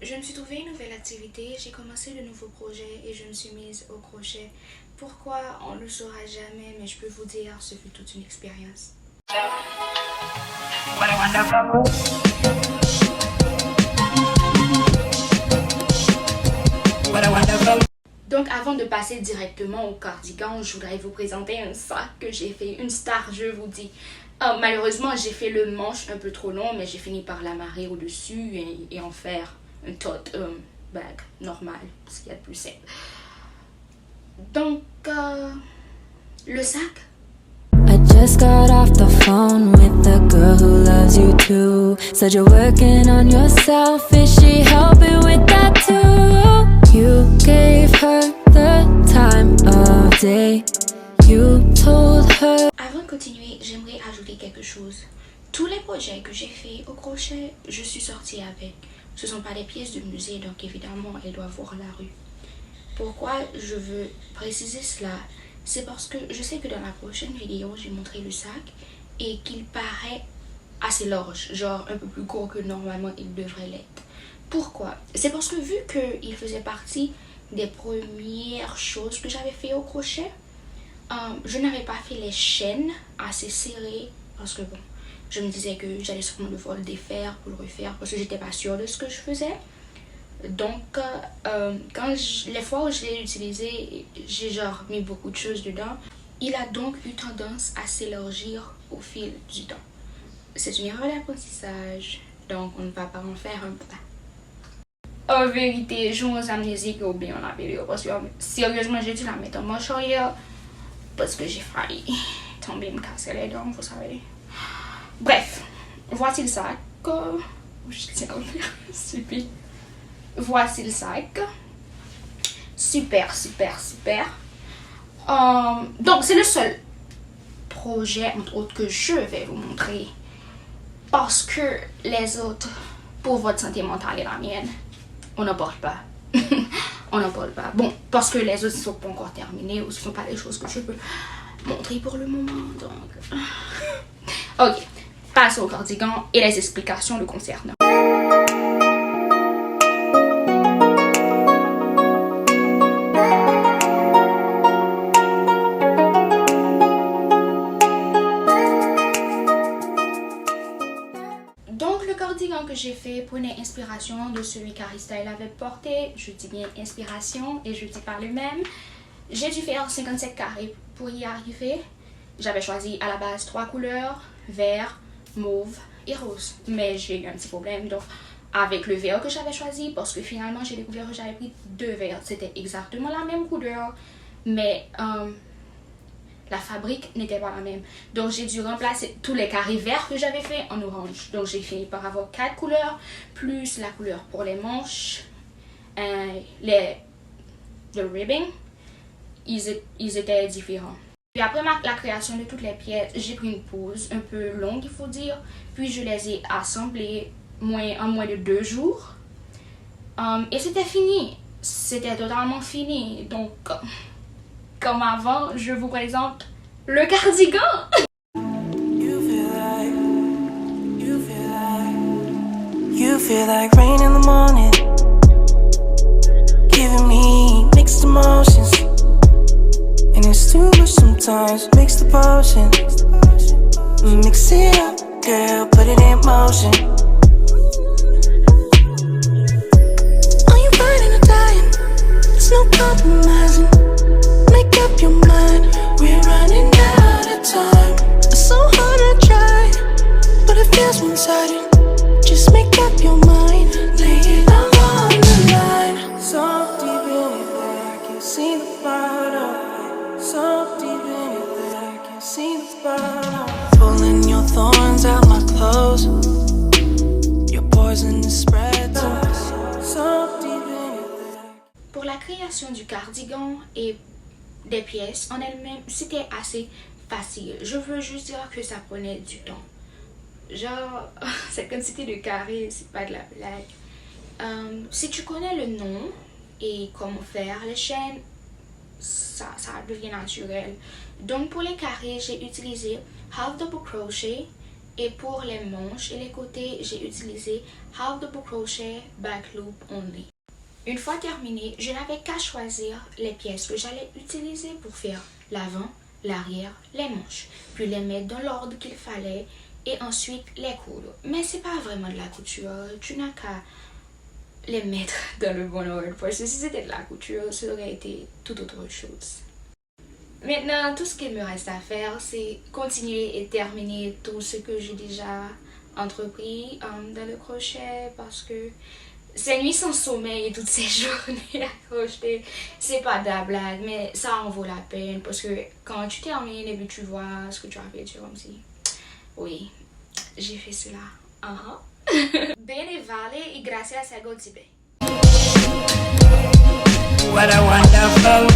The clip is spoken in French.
Je me suis trouvé une nouvelle activité, j'ai commencé de nouveaux projets et je me suis mise au crochet. Pourquoi, on ne le saura jamais, mais je peux vous dire, ce fut toute une expérience. Donc avant de passer directement au cardigan, je voudrais vous présenter un sac que j'ai fait, une star je vous dis. Malheureusement j'ai fait le manche un peu trop long, mais j'ai fini par l'amarrer au-dessus et en faire un tote bag normal, ce qu'il y a de plus simple. Donc le sac. I just got off the phone with the girl who loves you too. Said you're working on yourself, is she helping with that too? You gave her the time of day. You told her. Avant de continuer, j'aimerais ajouter quelque chose. Tous les projets que j'ai faits au crochet, je suis sortie avec. Ce ne sont pas des pièces de musée, donc évidemment, elles doivent voir la rue. Pourquoi je veux préciser cela? C'est parce que je sais que dans la prochaine vidéo, j'ai montré le sac et qu'il paraît assez large, genre un peu plus court que normalement il devrait l'être. Pourquoi? C'est parce que vu qu'il faisait partie des premières choses que j'avais fait au crochet, je n'avais pas fait les chaînes assez serrées parce que bon, je me disais que j'allais sûrement devoir le défaire pour le refaire parce que j'étais pas sûre de ce que je faisais. Donc les fois où je l'ai utilisé, j'ai genre mis beaucoup de choses dedans. Il a donc eu tendance à s'élargir au fil du temps. C'est une erreur d'apprentissage, donc on ne va pas en faire un plat. En vérité, je me amnésique ou bien la vidéo parce que sérieusement j'ai dû la mettre en marche arrière parce que j'ai failli tomber me casser les dents, vous savez. Bref, voici le sac. Je tiens à ouvrir, stupide. Voici le sac. Super, super, super. Donc, c'est le seul projet, entre autres, que je vais vous montrer. Parce que les autres, pour votre santé mentale et la mienne, on n'en parle pas. On n'en parle pas. Bon, parce que les autres ne sont pas encore terminés ou ce ne sont pas les choses que je peux montrer pour le moment. Donc, ok. Passons au cardigan et les explications le concernant. Donc le cardigan que j'ai fait prenait inspiration de celui qu'Harry Styles avait porté. Je dis bien inspiration et je dis pas le même. J'ai dû faire 57 carrés pour y arriver. J'avais choisi à la base 3 couleurs, vert, mauve et rose. Mais j'ai eu un petit problème donc avec le vert que j'avais choisi parce que finalement j'ai découvert que j'avais pris 2 verts. C'était exactement la même couleur mais la fabrique n'était pas la même. Donc j'ai dû remplacer tous les carrés verts que j'avais fait en orange. Donc j'ai fini par avoir 4 couleurs, plus la couleur pour les manches, le ribbing, ils étaient différents. Puis après la création de toutes les pièces, j'ai pris une pause un peu longue il faut dire. Puis je les ai assemblées en moins de 2 jours. Et c'était fini. C'était totalement fini. Donc comme avant, je vous présente le cardigan. You feel like rain in the morning, giving me mixed emotions, and it's too much sometimes. Mix the potion, mix it up, girl, put it in motion. Are you burning or dying? There's no compromising. Make up your mind, we're running out of time. It's so hard to try, but it feels one-sided. Just make up your mind, lay it all on the line. So deep in it that I can see the bottom. So deep in it that I can see the bottom. Pulling your thorns out my clothes, your poison is spread to me. So deep in it that Pour la création du cardigan et des pièces en elles-mêmes, c'était assez facile. Je veux juste dire que ça prenait du temps. Genre, cette quantité de carrés, c'est pas de la blague. Si tu connais le nom et comment faire les chaînes, ça devient naturel. Donc pour les carrés, j'ai utilisé half double crochet Et pour les manches et les côtés, j'ai utilisé half double crochet, back loop only. Une fois terminé, je n'avais qu'à choisir les pièces que j'allais utiliser pour faire l'avant, l'arrière, les manches, puis les mettre dans l'ordre qu'il fallait et ensuite les coudre. Mais c'est pas vraiment de la couture, tu n'as qu'à les mettre dans le bon ordre parce que si c'était de la couture, ça aurait été tout autre chose. Maintenant, tout ce qu'il me reste à faire, c'est continuer et terminer tout ce que j'ai déjà entrepris dans le crochet parce que ces nuits sans sommeil et toutes ces journées à crocheter, c'est pas de la blague, mais ça en vaut la peine parce que quand tu termines et puis tu vois ce que tu as fait, tu es comme si, oui, j'ai fait cela. Bene vale y gracias a Godzibé. What a wonderful